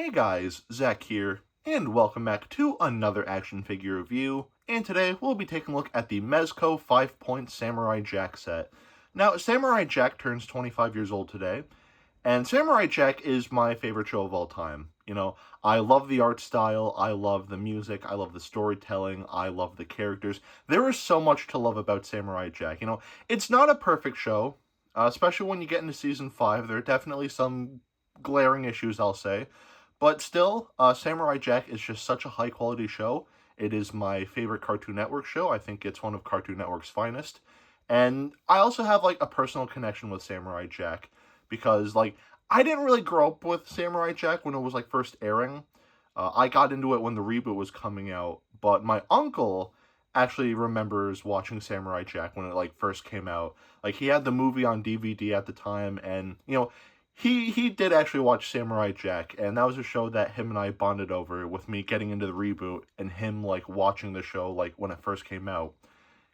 Hey guys, Zack here, and welcome back to another action figure review, and today we'll be taking a look at the Mezco 5-point Samurai Jack set. Now, Samurai Jack turns 25 years old today, and Samurai Jack is my favorite show of all time. I love the art style, I love the music, I love the storytelling, I love the characters. There is so much to love about Samurai Jack. It's not a perfect show, especially when you get into Season 5. There are definitely some glaring issues, I'll say. But still, Samurai Jack is just such a high-quality show. It is my favorite Cartoon Network show. I think it's one of Cartoon Network's finest. And I also have, a personal connection with Samurai Jack. Because, I didn't really grow up with Samurai Jack when it was, first airing. I got into it when the reboot was coming out. But my uncle actually remembers watching Samurai Jack when it, first came out. He had the movie on DVD at the time, and, he did actually watch Samurai Jack, and that was a show that him and I bonded over, with me getting into the reboot, and him, watching the show, when it first came out.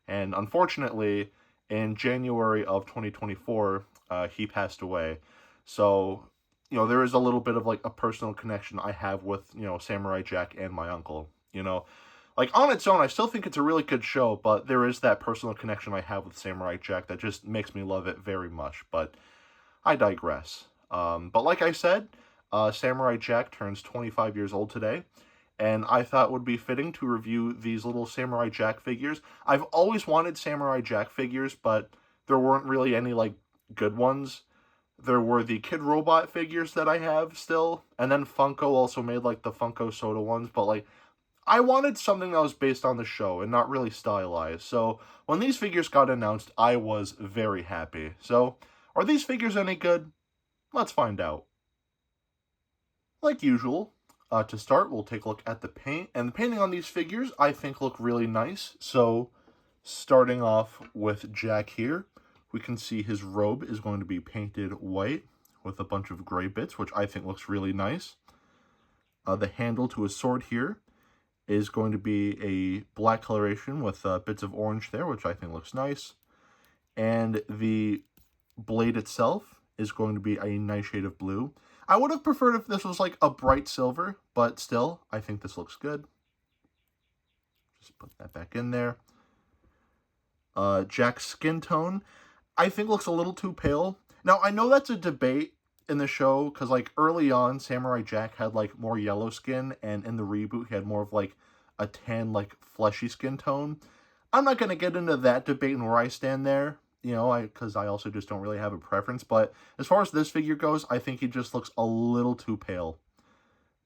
And unfortunately, in January of 2024, he passed away. So, there is a little bit of, a personal connection I have with, Samurai Jack and my uncle, on its own, I still think it's a really good show, but there is that personal connection I have with Samurai Jack that just makes me love it very much, but I digress. But like I said, Samurai Jack turns 25 years old today, and I thought it would be fitting to review these little Samurai Jack figures. I've always wanted Samurai Jack figures, but there weren't really any, good ones. There were the Kid Robot figures that I have still, and then Funko also made, the Funko Soda ones, but, I wanted something that was based on the show and not really stylized. So when these figures got announced, I was very happy. So, are these figures any good? Let's find out. Like usual, to start, we'll take a look at the paint. And the painting on these figures, I think, look really nice. So, starting off with Jack here, we can see his robe is going to be painted white with a bunch of gray bits, which I think looks really nice. The handle to his sword here is going to be a black coloration with bits of orange there, which I think looks nice. And the blade itself is going to be a nice shade of blue. I would have preferred if this was a bright silver, but still, I think this looks good. Just put that back in there. Jack's skin tone, I think looks a little too pale. Now, I know that's a debate in the show, because early on, Samurai Jack had more yellow skin, and in the reboot, he had more of a tan, fleshy skin tone. I'm not going to get into that debate and where I stand there, because I also just don't really have a preference. But as far as this figure goes, I think he just looks a little too pale.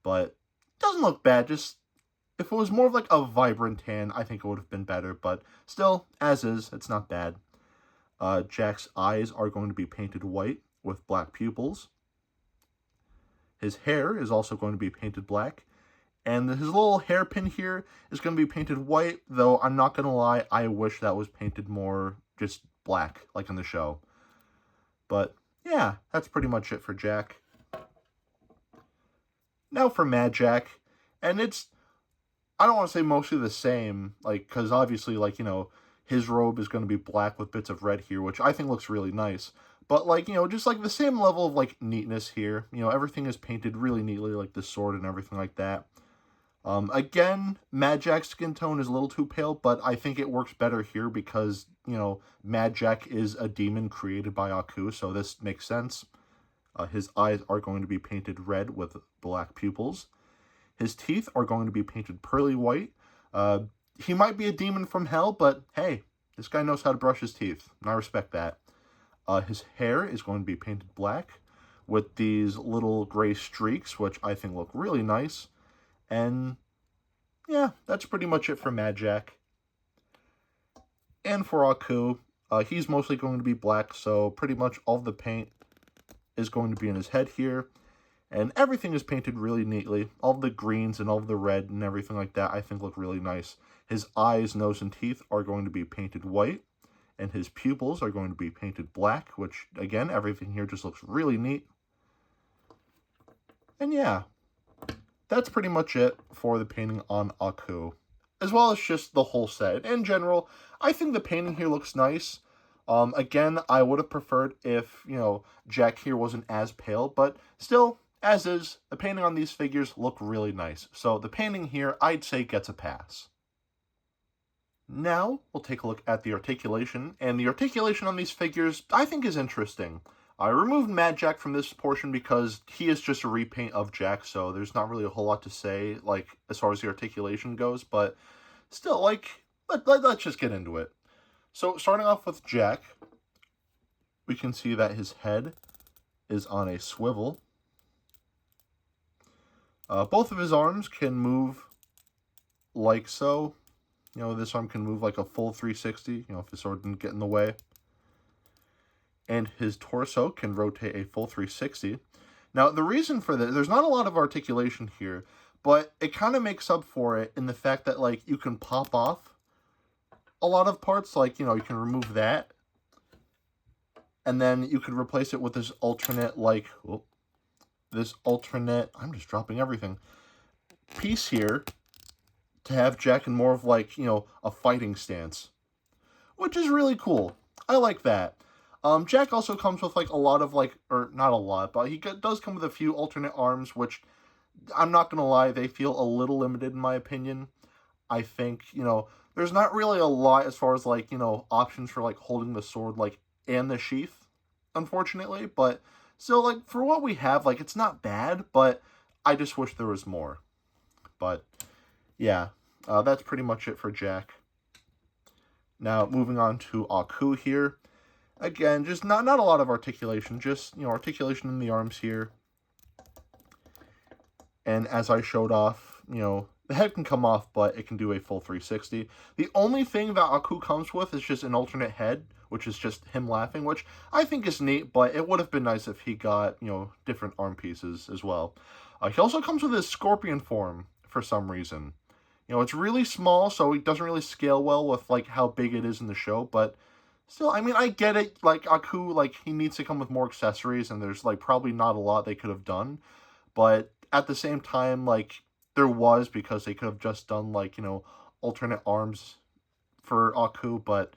But it doesn't look bad. Just if it was more of a vibrant tan, I think it would have been better. But still, as is, it's not bad. Jack's eyes are going to be painted white with black pupils. His hair is also going to be painted black. And his little hairpin here is going to be painted white, though I'm not going to lie, I wish that was painted more just black, like in the show. But, yeah, that's pretty much it for Jack. Now for Mad Jack, and I don't want to say mostly the same, because obviously, his robe is going to be black with bits of red here, which I think looks really nice. But, just, the same level of, neatness here. Everything is painted really neatly, like the sword and everything like that. Again, Mad Jack's skin tone is a little too pale, but I think it works better here because, Mad Jack is a demon created by Aku, so this makes sense. His eyes are going to be painted red with black pupils. His teeth are going to be painted pearly white. He might be a demon from hell, but hey, this guy knows how to brush his teeth, and I respect that. His hair is going to be painted black with these little gray streaks, which I think look really nice. And yeah, that's pretty much it for Mad Jack. And for Aku, he's mostly going to be black, so pretty much all the paint is going to be in his head here. And everything is painted really neatly. All the greens and all the red and everything like that I think look really nice. His eyes, nose, and teeth are going to be painted white. And his pupils are going to be painted black, which, again, everything here just looks really neat. And yeah, that's pretty much it for the painting on Aku, as well as just the whole set. In general, I think the painting here looks nice. Again, I would have preferred if, Jack here wasn't as pale, but still, As is, the painting on these figures look really nice, so the painting here, I'd say, gets a pass. Now, we'll take a look at the articulation, and the articulation on these figures, I think, is interesting. I removed Mad Jack from this portion because he is just a repaint of Jack, so there's not really a whole lot to say, like, as far as the articulation goes, but still, like, let's just get into it. So, starting off with Jack, we can see that his head is on a swivel. Both of his arms can move like so. You know, this arm can move like a full 360, you know, if his sword didn't get in the way. And his torso can rotate a full 360. Now, the reason for this, there's not a lot of articulation here, but it kind of makes up for it in the fact that, like, you can pop off a lot of parts. Like, you know, you can remove that. And then you could replace it with this alternate, like, I'm just dropping everything, piece here to have Jack in more of, like, you know, a fighting stance, which is really cool. I like that. Jack also comes with, like, a lot of, like, or not a lot, but he does come with a few alternate arms, which, I'm not gonna lie, they feel a little limited in my opinion. I think, you know, there's not really a lot as far as, like, you know, options for, like, holding the sword, like, and the sheath, unfortunately, but still, like, for what we have, like, it's not bad, but I just wish there was more. But yeah, that's pretty much it for Jack. Now, moving on to Aku here. Again, just not a lot of articulation, just, you know, articulation in the arms here. And as I showed off, you know, the head can come off, but it can do a full 360. The only thing that Aku comes with is just an alternate head, which is just him laughing, which I think is neat, but it would have been nice if he got, you know, different arm pieces as well. He also comes with his scorpion form for some reason. You know, it's really small, so it doesn't really scale well with, like, how big it is in the show, but still, I mean, I get it. Like, Aku, like, he needs to come with more accessories, and there's, like, probably not a lot they could have done, but at the same time, like, there was, because they could have just done, like, you know, alternate arms for Aku, but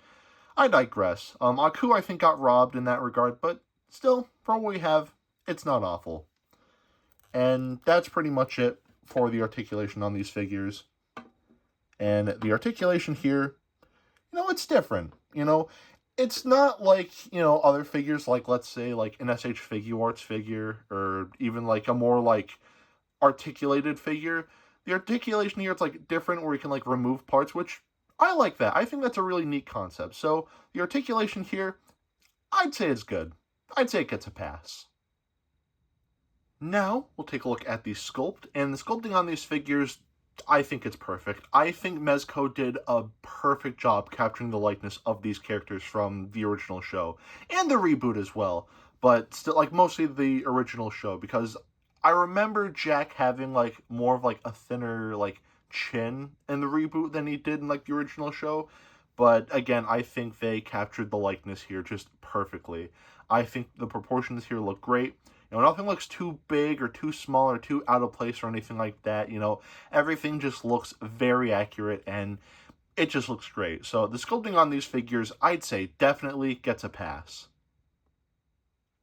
I digress. Aku, I think, got robbed in that regard, but still, for what we have, it's not awful. And that's pretty much it for the articulation on these figures. And the articulation here, you know, it's different. You know, it's not like, you know, other figures, like, let's say, like an SH Figuarts figure, or even, like, a more, like, articulated figure. The articulation here, it's, like, different, where you can, like, remove parts, which I like that. I think that's a really neat concept. So, the articulation here, I'd say it's good. I'd say it gets a pass. Now, we'll take a look at the sculpt, and the sculpting on these figures, I think it's perfect. I think Mezco did a perfect job capturing the likeness of these characters from the original show, and the reboot as well, but still, like, mostly the original show, because I remember Jack having, like, more of, like, a thinner, like, chin in the reboot than he did in, like, the original show, but again, I think they captured the likeness here just perfectly. I think the proportions here look great. You know, nothing looks too big or too small or too out of place or anything like that. You know, everything just looks very accurate, and it just looks great. So the sculpting on these figures, I'd say, definitely gets a pass.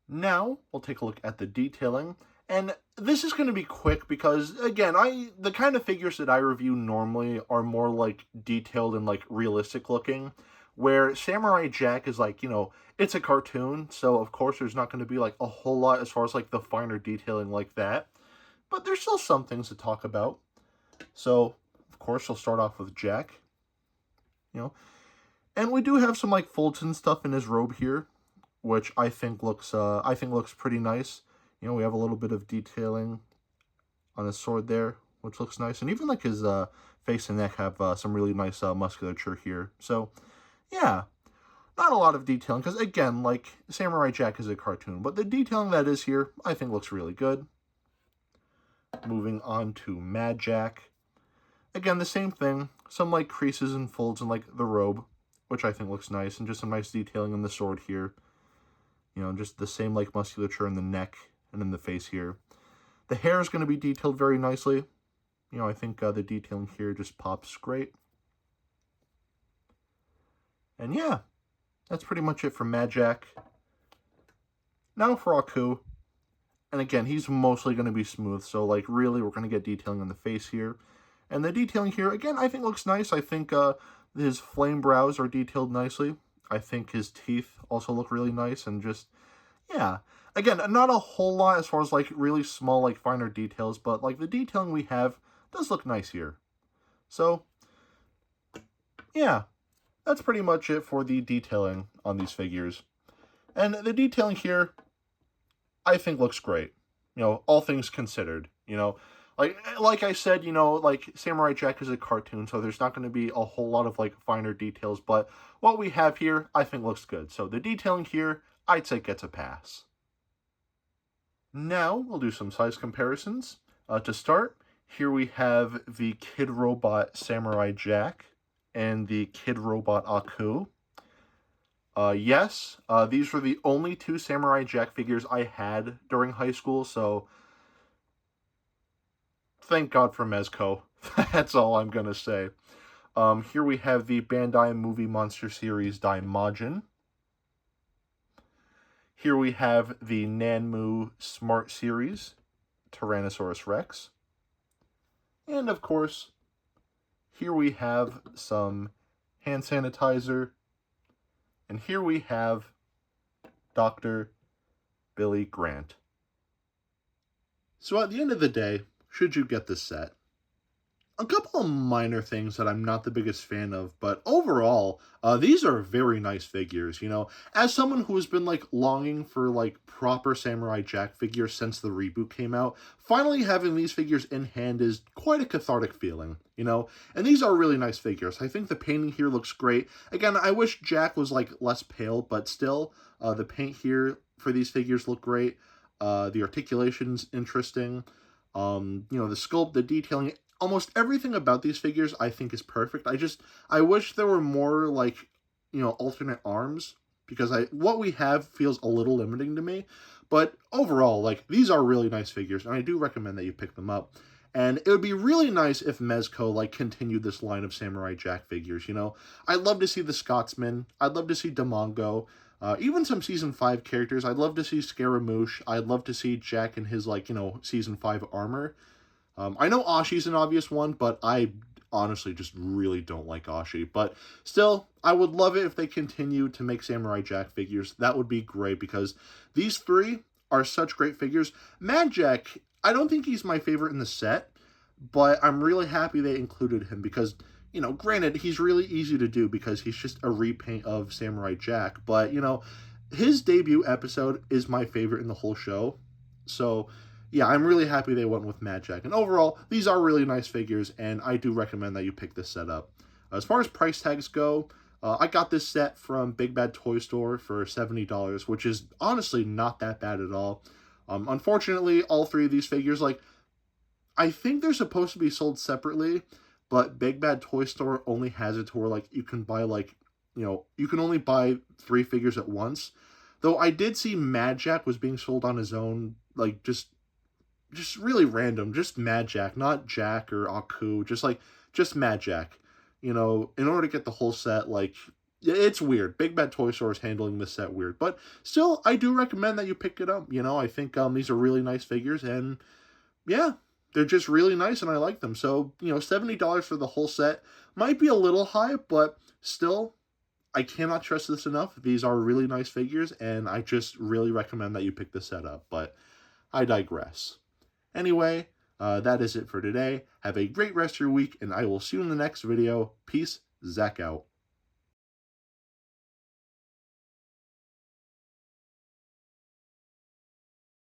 Now, we'll take a look at the detailing. And this is going to be quick because, again, the kind of figures that I review normally are more, like, detailed and, like, realistic looking, where Samurai Jack is, like, you know, it's a cartoon, so of course there's not going to be, like, a whole lot as far as, like, the finer detailing like that, but there's still some things to talk about. So, of course, we'll start off with Jack, you know, and we do have some, like, folds and stuff in his robe here, which I think looks pretty nice. You know, we have a little bit of detailing on his sword there, which looks nice. And even, like, his face and neck have some really nice musculature here. So, yeah, not a lot of detailing. Because, again, like, Samurai Jack is a cartoon. But the detailing that is here, I think looks really good. Moving on to Mad Jack. Again, the same thing. Some, like, creases and folds in, like, the robe, which I think looks nice. And just some nice detailing in the sword here. You know, just the same, like, musculature in the neck and in the face here. The hair is going to be detailed very nicely. You know, I think the detailing here just pops great. And yeah, that's pretty much it for Mad Jack. Now for Aku. And again, he's mostly going to be smooth, so like really we're going to get detailing on the face here. And the detailing here, again, I think looks nice. I think his flame brows are detailed nicely. I think his teeth also look really nice, and just, yeah. Again, not a whole lot as far as like really small, like finer details, but like the detailing we have does look nice here. So, yeah, that's pretty much it for the detailing on these figures. And the detailing here, I think looks great. You know, all things considered, you know. Like I said, you know, like Samurai Jack is a cartoon, so there's not going to be a whole lot of like finer details, but what we have here, I think looks good. So the detailing here, I'd say gets a pass. Now, we'll do some size comparisons. To start, here we have the Kid Robot Samurai Jack and the Kid Robot Aku. Yes, these were the only two Samurai Jack figures I had during high school, so thank God for Mezco. That's all I'm gonna say. Here we have the Bandai Movie Monster Series Daimajin. Here we have the Nanmu Smart Series Tyrannosaurus Rex. And of course, here we have some hand sanitizer. And here we have Dr. Billy Grant. So at the end of the day, should you get this set? A couple of minor things that I'm not the biggest fan of, but overall, these are very nice figures, you know. As someone who has been, like, longing for, like, proper Samurai Jack figures since the reboot came out, finally having these figures in hand is quite a cathartic feeling, you know. And these are really nice figures. I think the painting here looks great. Again, I wish Jack was, like, less pale, but still, the paint here for these figures look great. The articulation's interesting. You know, the sculpt, the detailing, almost everything about these figures I think is perfect. I wish there were more, like, you know, alternate arms, because what we have feels a little limiting to me. But overall, like, these are really nice figures, and I do recommend that you pick them up. And it would be really nice if Mezco, like, continued this line of Samurai Jack figures, you know? I'd love to see the Scotsman. I'd love to see Damongo. Even some Season 5 characters. I'd love to see Scaramouche. I'd love to see Jack in his, like, you know, Season 5 armor. I know Ashi's an obvious one, but I honestly just really don't like Ashi. But still, I would love it if they continue to make Samurai Jack figures. That would be great, because these three are such great figures. Mad Jack, I don't think he's my favorite in the set, but I'm really happy they included him because, you know, granted, he's really easy to do because he's just a repaint of Samurai Jack. But, you know, his debut episode is my favorite in the whole show. So, yeah, I'm really happy they went with Mad Jack. And overall, these are really nice figures, and I do recommend that you pick this set up. As far as price tags go, I got this set from Big Bad Toy Store for $70, which is honestly not that bad at all. Unfortunately, all three of these figures, like, I think they're supposed to be sold separately, but Big Bad Toy Store only has it to where, like, you can buy, like, you know, you can only buy 3 figures at once. Though I did see Mad Jack was being sold on his own, like, just really random, just Mad Jack, not Jack or Aku, just Mad Jack. You know, in order to get the whole set, like, it's weird. Big Bad Toy Store is handling this set weird, but still, I do recommend that you pick it up. You know, I think these are really nice figures, and yeah, they're just really nice, and I like them. So, you know, $70 for the whole set might be a little high, but still, I cannot stress this enough. These are really nice figures, and I just really recommend that you pick the set up, but I digress. Anyway, that is it for today. Have a great rest of your week, and I will see you in the next video. Peace, Zack out.